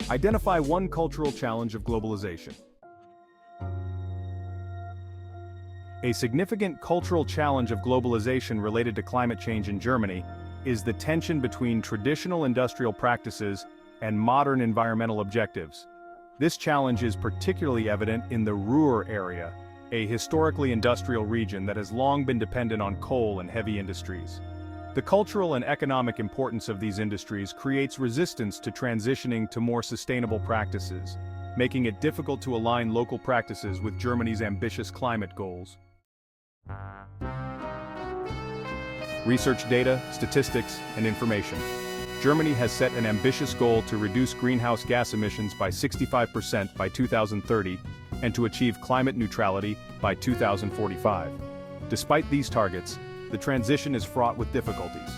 Identify one cultural challenge of globalization. A significant cultural challenge of globalization related to climate change in Germany is the tension between traditional industrial practices and modern environmental objectives. This challenge is particularly evident in the Ruhr area, a historically industrial region that has long been dependent on coal and heavy industries. The cultural and economic importance of these industries creates resistance to transitioning to more sustainable practices, making it difficult to align local practices with Germany's ambitious climate goals. Research data, statistics, and information. Germany has set an ambitious goal to reduce greenhouse gas emissions by 65% by 2030 and to achieve climate neutrality by 2045. Despite these targets, the transition is fraught with difficulties.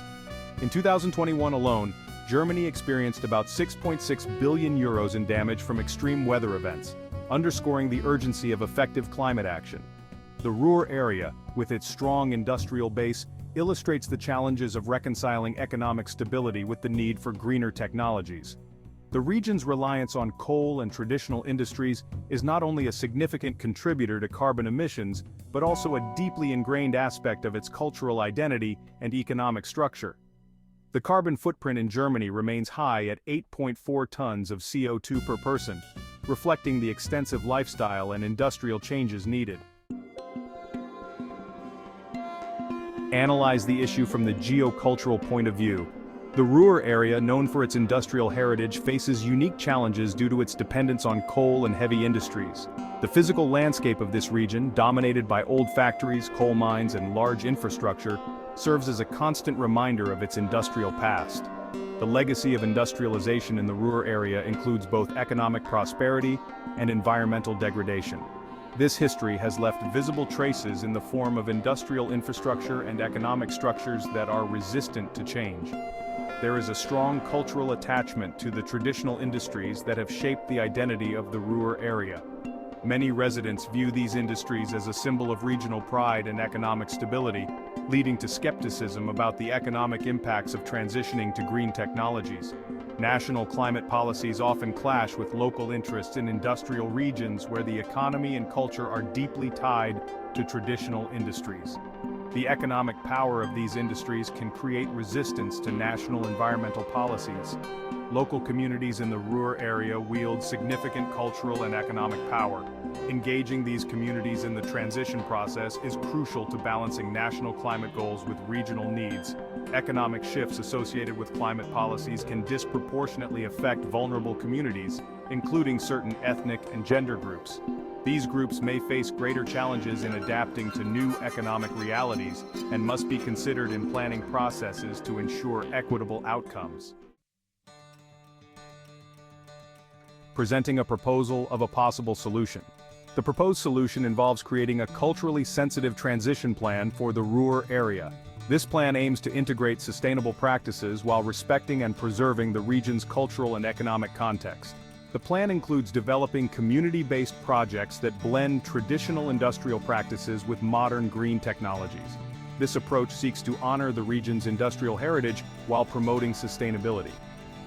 In 2021 alone, Germany experienced about 6.6 billion euros in damage from extreme weather events, underscoring the urgency of effective climate action. The Ruhr area, with its strong industrial base, illustrates the challenges of reconciling economic stability with the need for greener technologies. The region's reliance on coal and traditional industries is not only a significant contributor to carbon emissions, but also a deeply ingrained aspect of its cultural identity and economic structure. The carbon footprint in Germany remains high at 8.4 tons of CO2 per person, reflecting the extensive lifestyle and industrial changes needed. Analyze the issue from the geocultural point of view. The Ruhr area, known for its industrial heritage, faces unique challenges due to its dependence on coal and heavy industries. The physical landscape of this region, dominated by old factories, coal mines, and large infrastructure, serves as a constant reminder of its industrial past. The legacy of industrialization in the Ruhr area includes both economic prosperity and environmental degradation. This history has left visible traces in the form of industrial infrastructure and economic structures that are resistant to change. There is a strong cultural attachment to the traditional industries that have shaped the identity of the Ruhr area. Many residents view these industries as a symbol of regional pride and economic stability, leading to skepticism about the economic impacts of transitioning to green technologies. National climate policies often clash with local interests in industrial regions where the economy and culture are deeply tied to traditional industries. The economic power of these industries can create resistance to national environmental policies. Local communities in the Ruhr area wield significant cultural and economic power. Engaging these communities in the transition process is crucial to balancing national climate goals with regional needs. Economic shifts associated with climate policies can disproportionately affect vulnerable communities, including certain ethnic and gender groups. These groups may face greater challenges in adapting to new economic realities and must be considered in planning processes to ensure equitable outcomes. Presenting a proposal of a possible solution. The proposed solution involves creating a culturally sensitive transition plan for the Ruhr area. This plan aims to integrate sustainable practices while respecting and preserving the region's cultural and economic context. The plan includes developing community-based projects that blend traditional industrial practices with modern green technologies. This approach seeks to honor the region's industrial heritage while promoting sustainability.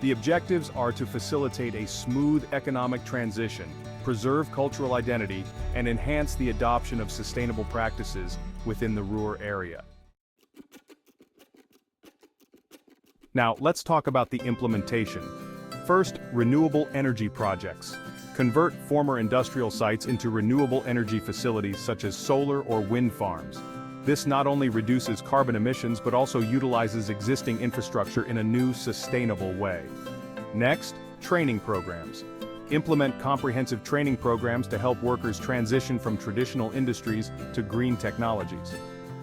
The objectives are to facilitate a smooth economic transition, preserve cultural identity, and enhance the adoption of sustainable practices within the Ruhr area. Now, let's talk about the implementation. First, renewable energy projects. Convert former industrial sites into renewable energy facilities such as solar or wind farms. This not only reduces carbon emissions but also utilizes existing infrastructure in a new, sustainable way. Next, training programs. Implement comprehensive training programs to help workers transition from traditional industries to green technologies.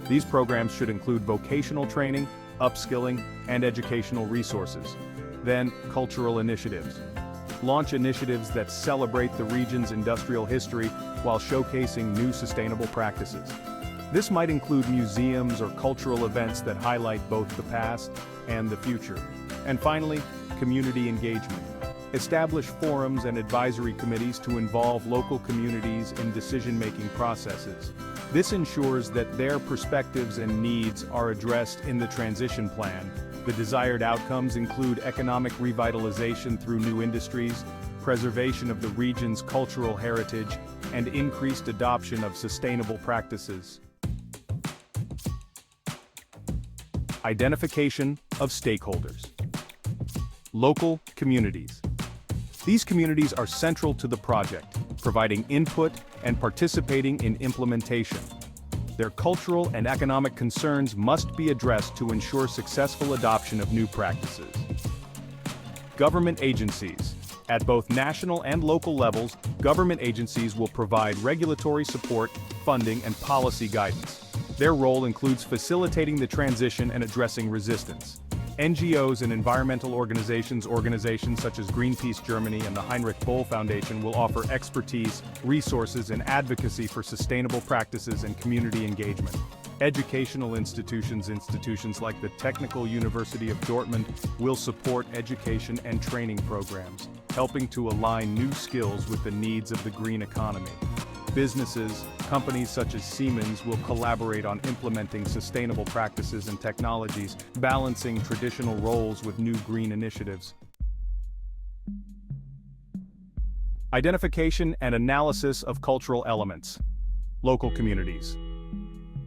These programs should include vocational training, upskilling, and educational resources. Then, cultural initiatives. Launch initiatives that celebrate the region's industrial history while showcasing new sustainable practices. This might include museums or cultural events that highlight both the past and the future. And finally, community engagement. Establish forums and advisory committees to involve local communities in decision-making processes. This ensures that their perspectives and needs are addressed in the transition plan. The desired outcomes include economic revitalization through new industries, preservation of the region's cultural heritage, and increased adoption of sustainable practices. Identification of stakeholders. Local communities. These communities are central to the project, providing input and participating in implementation. Their cultural and economic concerns must be addressed to ensure successful adoption of new practices. Government agencies. At both national and local levels, government agencies will provide regulatory support, funding, and policy guidance. Their role includes facilitating the transition and addressing resistance. NGOs and environmental organizations such as Greenpeace Germany and the Heinrich Böll Foundation will offer expertise, resources, and advocacy for sustainable practices and community engagement. Educational institutions like the Technical University of Dortmund will support education and training programs, helping to align new skills with the needs of the green economy. Businesses, companies such as Siemens will collaborate on implementing sustainable practices and technologies, balancing traditional roles with new green initiatives. Identification and analysis of cultural elements. Local communities.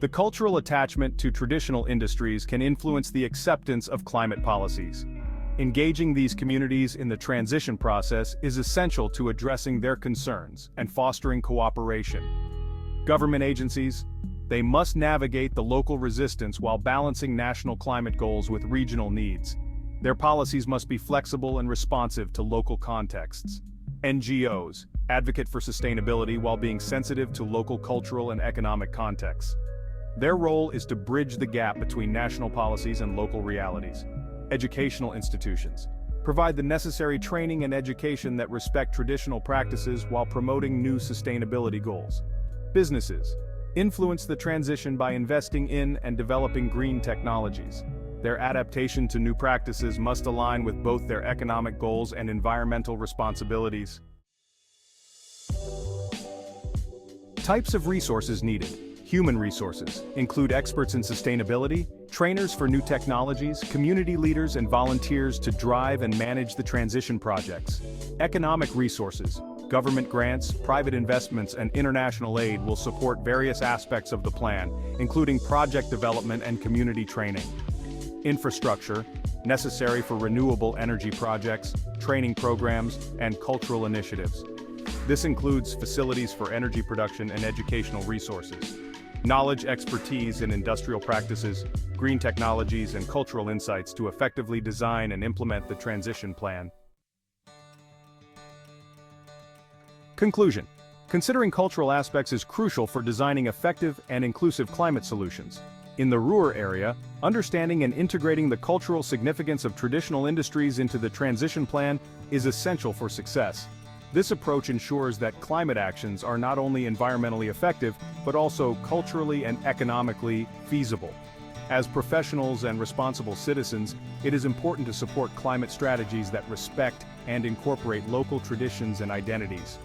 The cultural attachment to traditional industries can influence the acceptance of climate policies. Engaging these communities in the transition process is essential to addressing their concerns and fostering cooperation. Government agencies, they must navigate the local resistance while balancing national climate goals with regional needs. Their policies must be flexible and responsive to local contexts. NGOs advocate for sustainability while being sensitive to local cultural and economic contexts. Their role is to bridge the gap between national policies and local realities. Educational institutions provide the necessary training and education that respect traditional practices while promoting new sustainability goals. Businesses influence the transition by investing in and developing green technologies. Their adaptation to new practices must align with both their economic goals and environmental responsibilities. Types of resources needed. Human resources include experts in sustainability, trainers for new technologies, community leaders and volunteers to drive and manage the transition projects. Economic resources, government grants, private investments and international aid will support various aspects of the plan, including project development and community training. Infrastructure, necessary for renewable energy projects, training programs, and cultural initiatives. This includes facilities for energy production and educational resources. Knowledge, expertise in industrial practices, green technologies, and cultural insights to effectively design and implement the transition plan. Conclusion. Considering cultural aspects is crucial for designing effective and inclusive climate solutions. In the Ruhr area, understanding and integrating the cultural significance of traditional industries into the transition plan is essential for success. This approach ensures that climate actions are not only environmentally effective, but also culturally and economically feasible. As professionals and responsible citizens, it is important to support climate strategies that respect and incorporate local traditions and identities.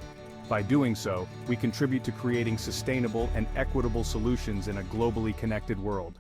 By doing so, we contribute to creating sustainable and equitable solutions in a globally connected world.